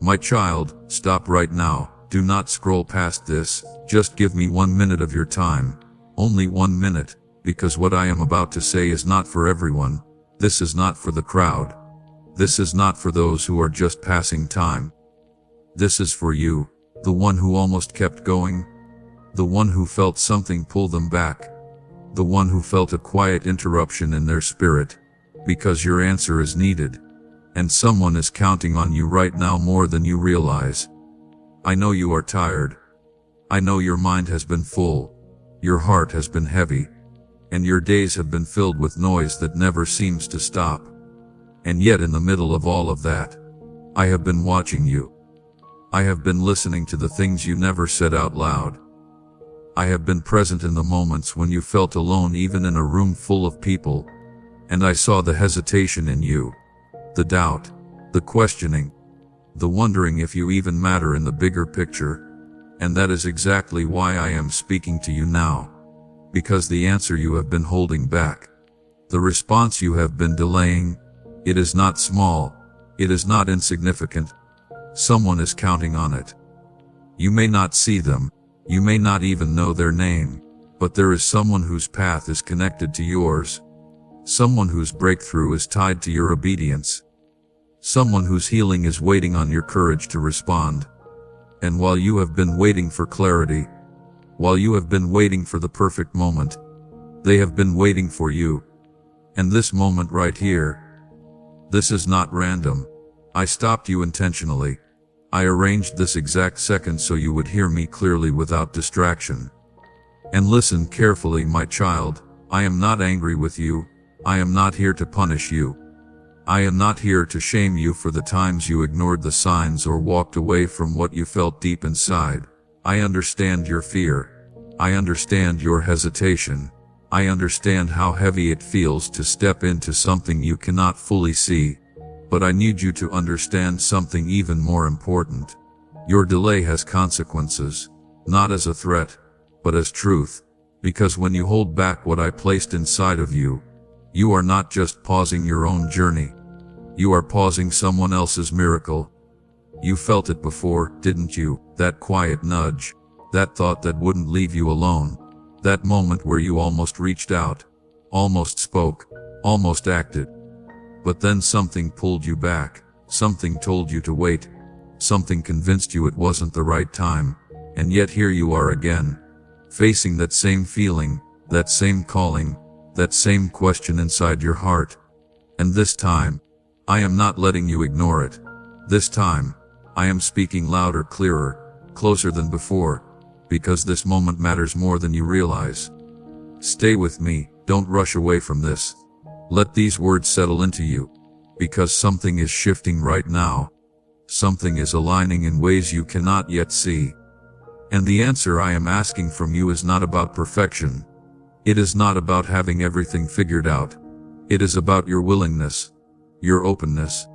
My child, stop right now. Do not scroll past this. Just give me 1 minute of your time. Only 1 minute, because what I am about to say is not for everyone. This is not for the crowd. This is not for those who are just passing time. This is for you, the one who almost kept going, the one who felt something pull them back, the one who felt a quiet interruption in their spirit, because your answer is needed, and someone is counting on you right now more than you realize. I know you are tired. I know your mind has been full, your heart has been heavy, and your days have been filled with noise that never seems to stop. And yet in the middle of all of that, I have been watching you. I have been listening to the things you never said out loud. I have been present in the moments when you felt alone, even in a room full of people, and I saw the hesitation in you, the doubt, the questioning, the wondering if you even matter in the bigger picture. And that is exactly why I am speaking to you now, because the answer you have been holding back, the response you have been delaying, it is not small, it is not insignificant. Someone is counting on it. You may not see them, you may not even know their name, but there is someone whose path is connected to yours, someone whose breakthrough is tied to your obedience, someone whose healing is waiting on your courage to respond. And while you have been waiting for clarity, while you have been waiting for the perfect moment, they have been waiting for you. And this moment right here, this is not random. I stopped you intentionally. I arranged this exact second so you would hear me clearly without distraction. And listen carefully, my child. I am not angry with you. I am not here to punish you. I am not here to shame you for the times you ignored the signs or walked away from what you felt deep inside. I understand your fear. I understand your hesitation. I understand how heavy it feels to step into something you cannot fully see. But I need you to understand something even more important. Your delay has consequences, not as a threat, but as truth. Because when you hold back what I placed inside of you, you are not just pausing your own journey. You are pausing someone else's miracle. You felt it before, didn't you? That quiet nudge, that thought that wouldn't leave you alone, that moment where you almost reached out, almost spoke, almost acted. But then something pulled you back, something told you to wait, something convinced you it wasn't the right time, and yet here you are again, facing that same feeling, that same calling, that same question inside your heart. And this time, I am not letting you ignore it. This time, I am speaking louder, clearer, closer than before, because this moment matters more than you realize. Stay with me, don't rush away from this. Let these words settle into you, because something is shifting right now. Something is aligning in ways you cannot yet see. And the answer I am asking from you is not about perfection. It is not about having everything figured out. It is about your willingness, your openness,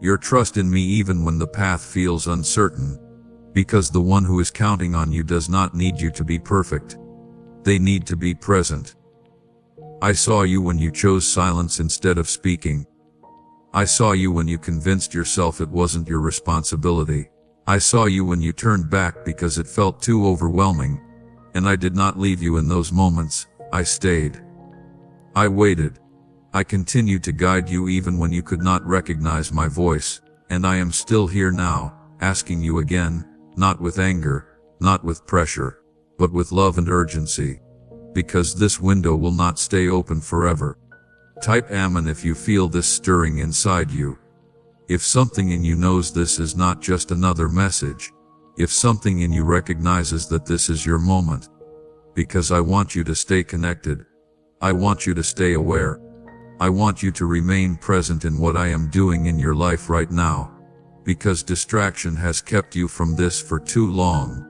your trust in me even when the path feels uncertain. Because the one who is counting on you does not need you to be perfect. They need to be present. I saw you when you chose silence instead of speaking. I saw you when you convinced yourself it wasn't your responsibility. I saw you when you turned back because it felt too overwhelming. And I did not leave you in those moments. I stayed. I waited. I continued to guide you even when you could not recognize my voice. And I am still here now, asking you again, not with anger, not with pressure, but with love and urgency. Because this window will not stay open forever. Type Amen if you feel this stirring inside you. If something in you knows this is not just another message. If something in you recognizes that this is your moment. Because I want you to stay connected. I want you to stay aware. I want you to remain present in what I am doing in your life right now. Because distraction has kept you from this for too long.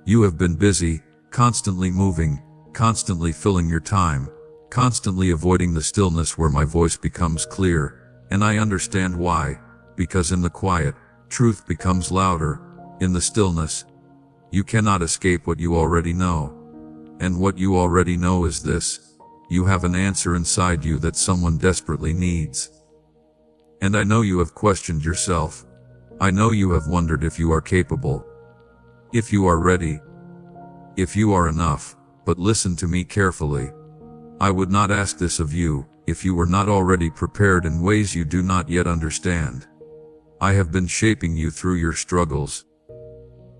You have been busy, constantly moving, constantly filling your time, constantly avoiding the stillness where my voice becomes clear, and I understand why, because in the quiet, truth becomes louder. In the stillness, you cannot escape what you already know. And what you already know is this: you have an answer inside you that someone desperately needs. And I know you have questioned yourself. I know you have wondered if you are capable, if you are ready, if you are enough, but listen to me carefully. I would not ask this of you, if you were not already prepared in ways you do not yet understand. I have been shaping you through your struggles.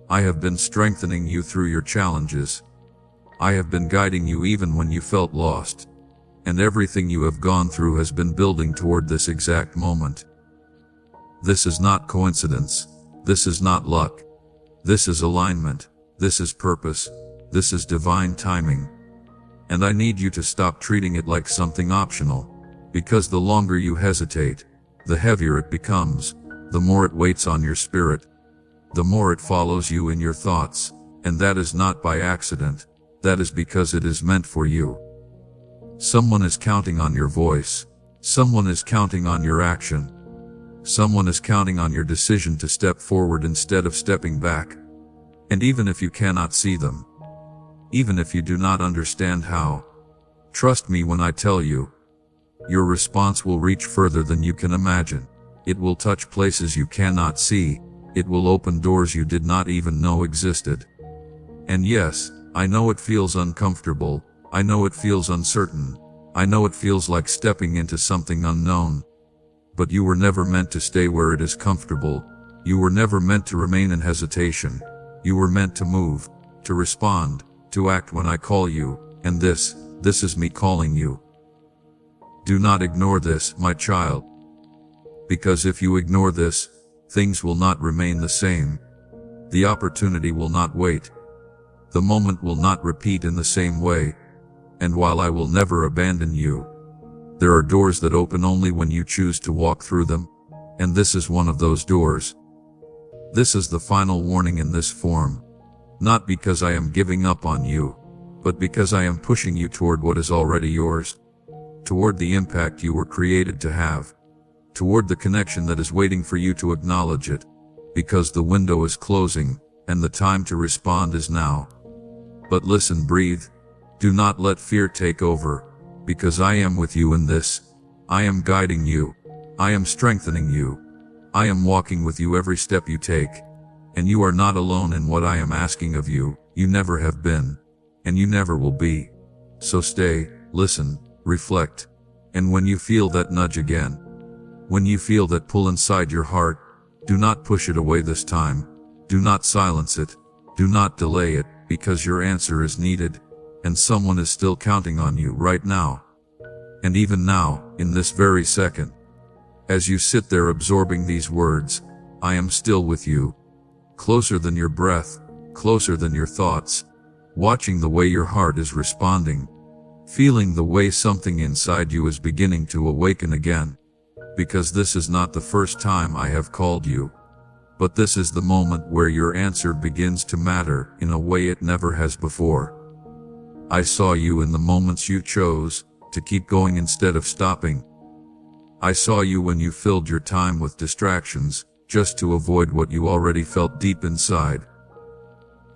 I have been strengthening you through your challenges. I have been guiding you even when you felt lost. And everything you have gone through has been building toward this exact moment. This is not coincidence. This is not luck. This is alignment. This is purpose. This is divine timing. And I need you to stop treating it like something optional, because the longer you hesitate, the heavier it becomes, the more it weights on your spirit, the more it follows you in your thoughts, and that is not by accident, that is because it is meant for you. Someone is counting on your voice. Someone is counting on your action. Someone is counting on your decision to step forward instead of stepping back. And even if you cannot see them, even if you do not understand how, trust me when I tell you, your response will reach further than you can imagine. It will touch places you cannot see. It will open doors you did not even know existed. And yes, I know it feels uncomfortable. I know it feels uncertain. I know it feels like stepping into something unknown. But you were never meant to stay where it is comfortable. You were never meant to remain in hesitation. You were meant to move, to respond, to act when I call you, and this is me calling you. Do not ignore this, my child. Because if you ignore this, things will not remain the same. The opportunity will not wait. The moment will not repeat in the same way. And while I will never abandon you, there are doors that open only when you choose to walk through them, and this is one of those doors. This is the final warning in this form, not because I am giving up on you, but because I am pushing you toward what is already yours, toward the impact you were created to have, toward the connection that is waiting for you to acknowledge it, because the window is closing, and the time to respond is now. But listen, breathe. Do not let fear take over, because I am with you in this. I am guiding you. I am strengthening you. I am walking with you every step you take. And you are not alone in what I am asking of you. You never have been. And you never will be. So stay, listen, reflect. And when you feel that nudge again, when you feel that pull inside your heart, do not push it away this time. Do not silence it. Do not delay it, because your answer is needed. And someone is still counting on you right now. And even now, in this very second, as you sit there absorbing these words, I am still with you. Closer than your breath, closer than your thoughts, watching the way your heart is responding, feeling the way something inside you is beginning to awaken again. Because this is not the first time I have called you, but this is the moment where your answer begins to matter in a way it never has before. I saw you in the moments you chose to keep going instead of stopping. I saw you when you filled your time with distractions, just to avoid what you already felt deep inside.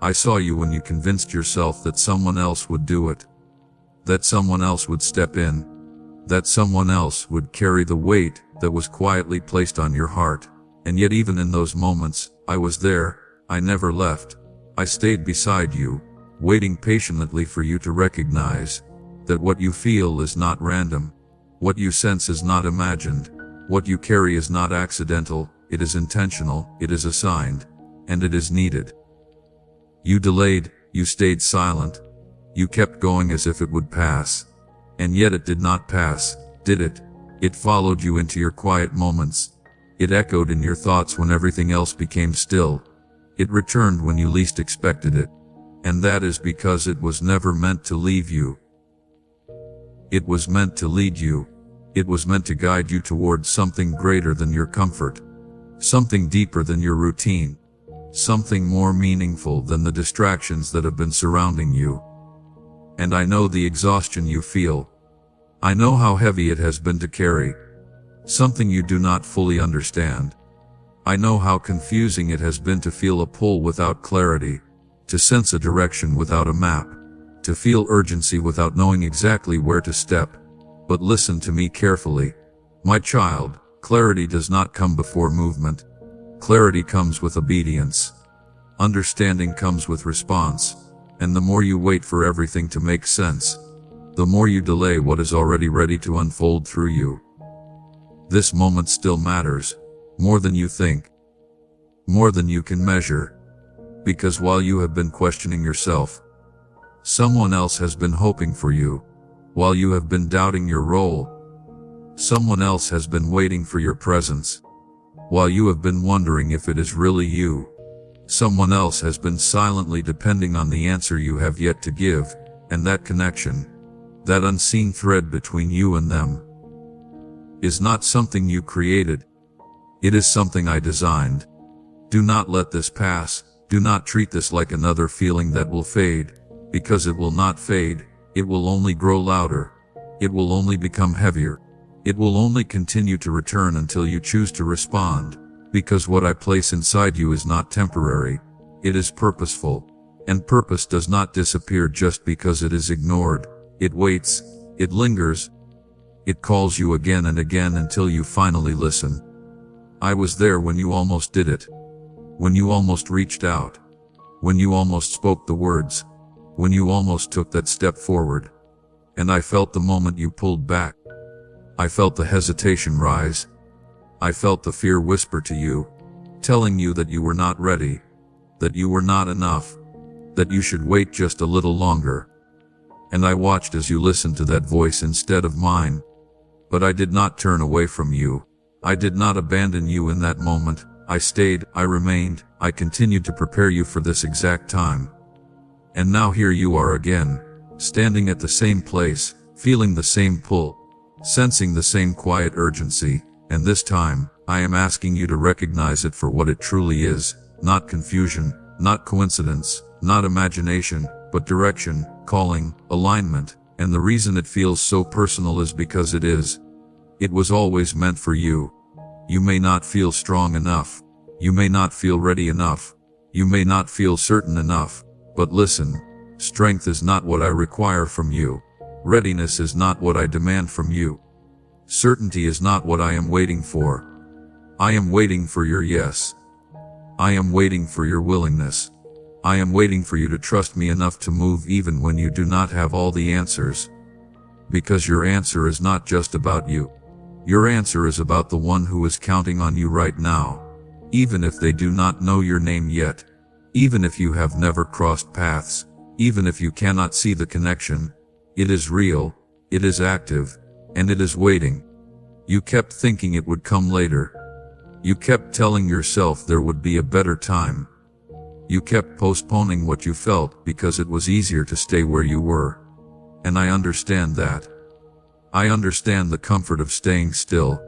I saw you when you convinced yourself that someone else would do it, that someone else would step in, that someone else would carry the weight that was quietly placed on your heart. And yet even in those moments, I was there. I never left. I stayed beside you, waiting patiently for you to recognize that what you feel is not random, what you sense is not imagined, what you carry is not accidental, it is intentional, it is assigned, and it is needed. You delayed, you stayed silent, you kept going as if it would pass, and yet it did not pass, did it? It followed you into your quiet moments. It echoed in your thoughts when everything else became still. It returned when you least expected it. And that is because it was never meant to leave you. It was meant to lead you. It was meant to guide you towards something greater than your comfort, something deeper than your routine, something more meaningful than the distractions that have been surrounding you. And I know the exhaustion you feel. I know how heavy it has been to carry, something you do not fully understand. I know how confusing it has been to feel a pull without clarity, to sense a direction without a map, to feel urgency without knowing exactly where to step. But listen to me carefully. My child, clarity does not come before movement. Clarity comes with obedience. Understanding comes with response. And the more you wait for everything to make sense, the more you delay what is already ready to unfold through you. This moment still matters, more than you think, more than you can measure, because while you have been questioning yourself, someone else has been hoping for you. While you have been doubting your role, someone else has been waiting for your presence. While you have been wondering if it is really you, someone else has been silently depending on the answer you have yet to give, and that connection, that unseen thread between you and them, is not something you created. It is something I designed. Do not let this pass. Do not treat this like another feeling that will fade, because it will not fade. It will only grow louder. It will only become heavier. It will only continue to return until you choose to respond, because what I place inside you is not temporary. It is purposeful, and purpose does not disappear just because it is ignored. It waits, it lingers, it calls you again and again until you finally listen. I was there when you almost did it, when you almost reached out, when you almost spoke the words, when you almost took that step forward. And I felt the moment you pulled back. I felt the hesitation rise. I felt the fear whisper to you, telling you that you were not ready, that you were not enough, that you should wait just a little longer. And I watched as you listened to that voice instead of mine. But I did not turn away from you. I did not abandon you in that moment. I stayed, I remained, I continued to prepare you for this exact time. And now here you are again, standing at the same place, feeling the same pull, sensing the same quiet urgency, and this time, I am asking you to recognize it for what it truly is, not confusion, not coincidence, not imagination, but direction, calling, alignment, and the reason it feels so personal is because it is. It was always meant for you. You may not feel strong enough. You may not feel ready enough. You may not feel certain enough. But listen, strength is not what I require from you. Readiness is not what I demand from you. Certainty is not what I am waiting for. I am waiting for your yes. I am waiting for your willingness. I am waiting for you to trust me enough to move even when you do not have all the answers. Because your answer is not just about you. Your answer is about the one who is counting on you right now. Even if they do not know your name yet. Even if you have never crossed paths, even if you cannot see the connection, it is real, it is active, and it is waiting. You kept thinking it would come later. You kept telling yourself there would be a better time. You kept postponing what you felt because it was easier to stay where you were. And I understand that. I understand the comfort of staying still.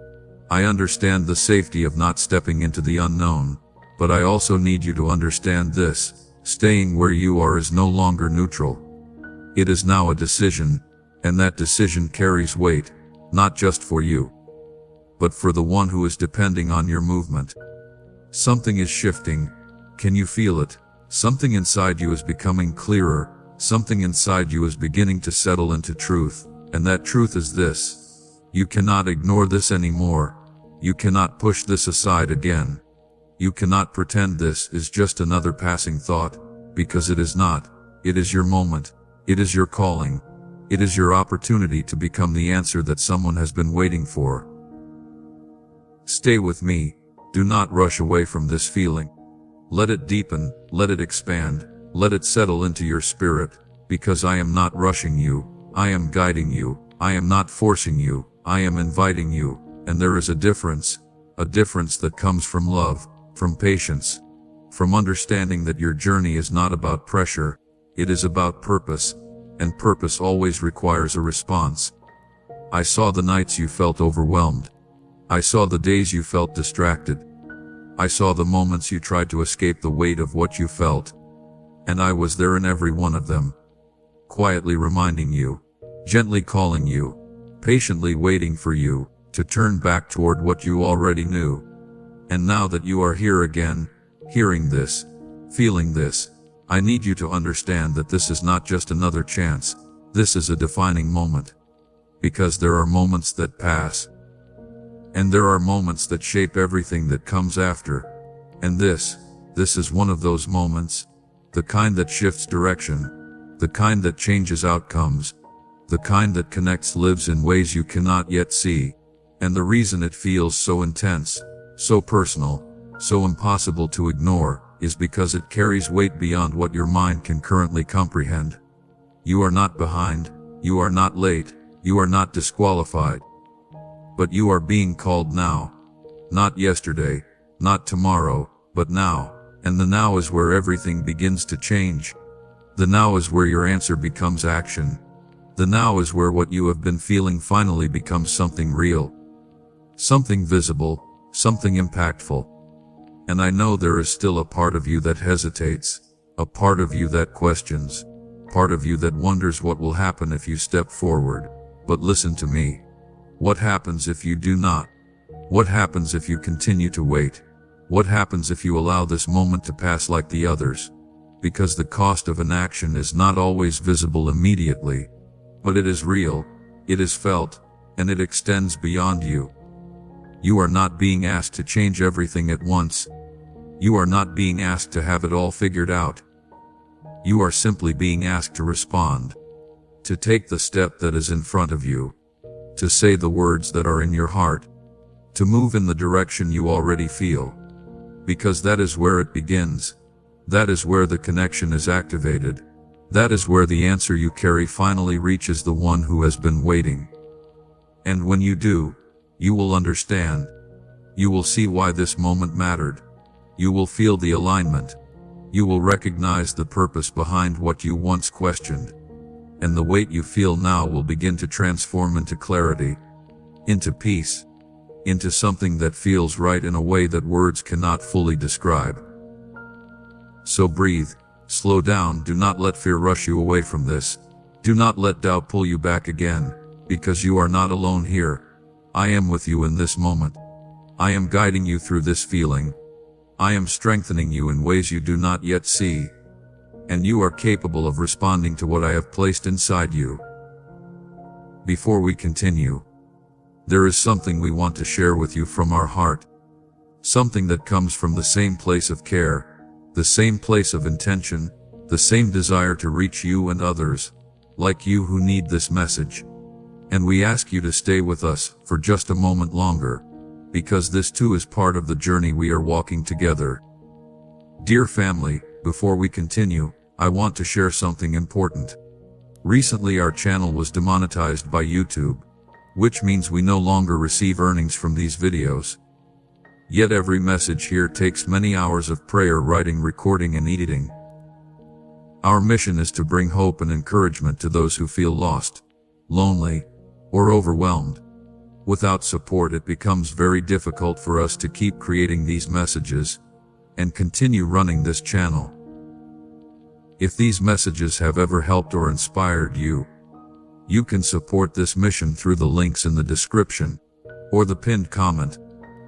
I understand the safety of not stepping into the unknown. But I also need you to understand this. Staying where you are is no longer neutral. It is now a decision, and that decision carries weight, not just for you, but for the one who is depending on your movement. Something is shifting. Can you feel it? Something inside you is becoming clearer. Something inside you is beginning to settle into truth, and that truth is this. You cannot ignore this anymore. You cannot push this aside again. You cannot pretend this is just another passing thought, because it is not. It is your moment. It is your calling. It is your opportunity to become the answer that someone has been waiting for. Stay with me. Do not rush away from this feeling. Let it deepen, let it expand, let it settle into your spirit, because I am not rushing you. I am guiding you. I am not forcing you. I am inviting you, and there is a difference that comes from love. From patience, from understanding that your journey is not about pressure, it is about purpose, and purpose always requires a response. I saw the nights you felt overwhelmed. I saw the days you felt distracted. I saw the moments you tried to escape the weight of what you felt. And I was there in every one of them. Quietly reminding you, gently calling you, patiently waiting for you to turn back toward what you already knew. And now that you are here again, hearing this, feeling this, I need you to understand that this is not just another chance. This is a defining moment. Because there are moments that pass. And there are moments that shape everything that comes after. And this is one of those moments, the kind that shifts direction, the kind that changes outcomes, the kind that connects lives in ways you cannot yet see. And the reason it feels so intense, so personal, so impossible to ignore, is because it carries weight beyond what your mind can currently comprehend. You are not behind, you are not late, you are not disqualified. But you are being called now. Not yesterday, not tomorrow, but now. And the now is where everything begins to change. The now is where your answer becomes action. The now is where what you have been feeling finally becomes something real. Something visible, something impactful. And I know there is still a part of you that hesitates, a part of you that questions, part of you that wonders what will happen if you step forward. But listen to me. What happens if you do not? What happens if you continue to wait? What happens if you allow this moment to pass like the others? Because the cost of an action is not always visible immediately, but it is real, it is felt, and it extends beyond you. You are not being asked to change everything at once. You are not being asked to have it all figured out. You are simply being asked to respond, to take the step that is in front of you, to say the words that are in your heart, to move in the direction you already feel. Because that is where it begins. That is where the connection is activated. That is where the answer you carry finally reaches the one who has been waiting. And when you do, you will understand. You will see why this moment mattered. You will feel the alignment. You will recognize the purpose behind what you once questioned. And the weight you feel now will begin to transform into clarity, into peace, into something that feels right in a way that words cannot fully describe. So breathe, slow down, do not let fear rush you away from this. Do not let doubt pull you back again, because you are not alone here. I am with you in this moment. I am guiding you through this feeling. I am strengthening you in ways you do not yet see. And you are capable of responding to what I have placed inside you. Before we continue, there is something we want to share with you from our heart. Something that comes from the same place of care, the same place of intention, the same desire to reach you and others, like you who need this message. And we ask you to stay with us for just a moment longer, because this too is part of the journey we are walking together. Dear family, before we continue, I want to share something important. Recently our channel was demonetized by YouTube, which means we no longer receive earnings from these videos. Yet every message here takes many hours of prayer, writing, recording, and editing. Our mission is to bring hope and encouragement to those who feel lost, lonely, or overwhelmed. Without support, it becomes very difficult for us to keep creating these messages and continue running this channel. If these messages have ever helped or inspired you, you can support this mission through the links in the description or the pinned comment.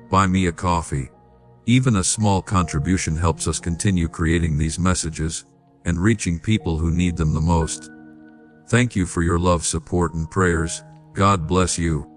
Buy me a coffee. Even a small contribution helps us continue creating these messages and reaching people who need them the most. Thank you for your love, support, and prayers. God bless you.